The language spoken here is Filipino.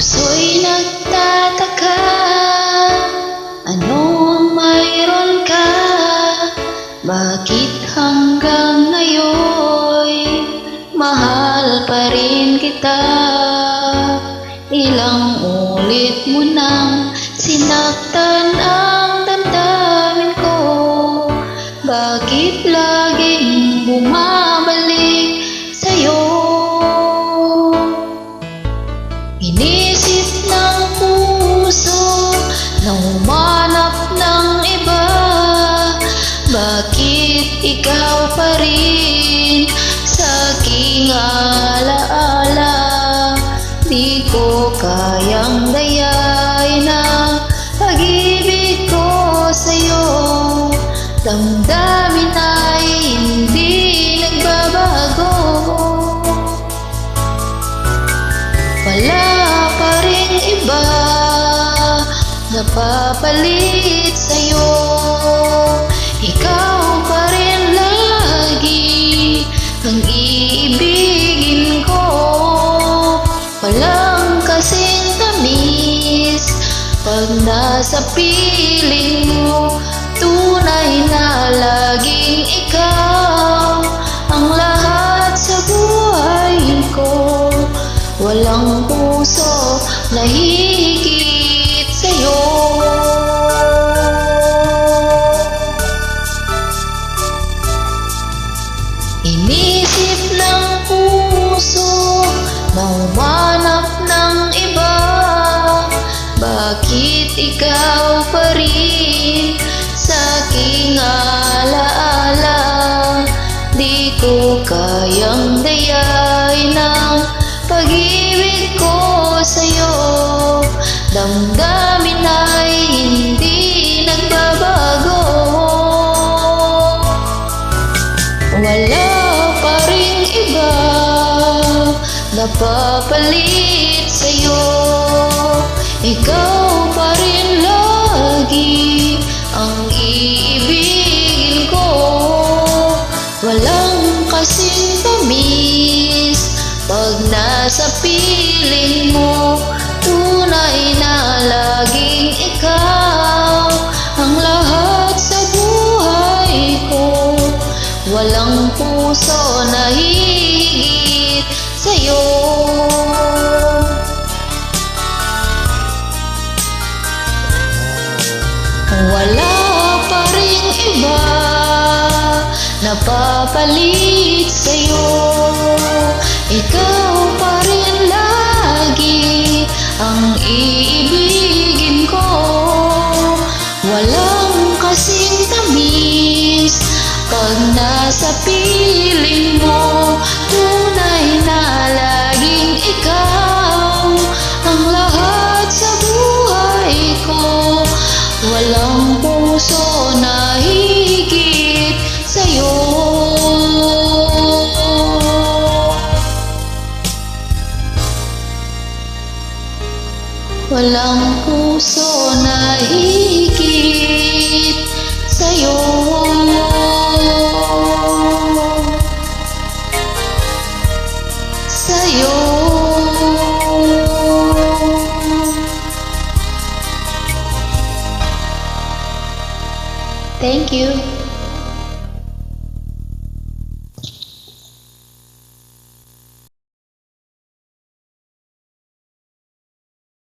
Puso'y nagtataka, ano ang mayroon ka? Bakit hanggang ngayon mahal pa rin kita? Ilang ulit mo nang sinaktan ang damdamin ko. Bakit laging bumabalik sa'yo? Inisip ng puso na humanap ng iba. Bakit ikaw pa rin sa aking alaala? Di ko kayang dayain ang pag-ibig ko sa'yo. Damdamin ay hindi nagbabago. Wala pa ring iba napapalit sa'yo. Ikaw pa rin lagi ang iibigin ko. Walang kasing tamis pag nasa piling mo. Tunay na laging ikaw ang lahat sa buhay ko. Walang puso na higit sa'yo. Inisip ng puso na humanap ng iba. Bakit ikaw pa rin sa aking alaala? Di ko kayang dayain ang pag-ibig ko sa'yo. Damdamin ay hindi nagbabago. Wala pa ring iba napapalit sa'yo. Ikaw pa rin lagi ang iibigin ko. Walang kasing tamis pag nasa piling mo. Tunay na laging ikaw ang lahat sa buhay ko. Walang puso na higit sa'yo. Wala pa ring iba napapalit sa'yo. Ikaw pa rin lagi ang iibigin ko. Walang kasing tamis pag nasa piling mo. Tunay na laging ikaw ang lahat sa buhay ko. Walang puso na higit sa'yo. Walang puso na higit sa'yo. Sa'yo. Thank you.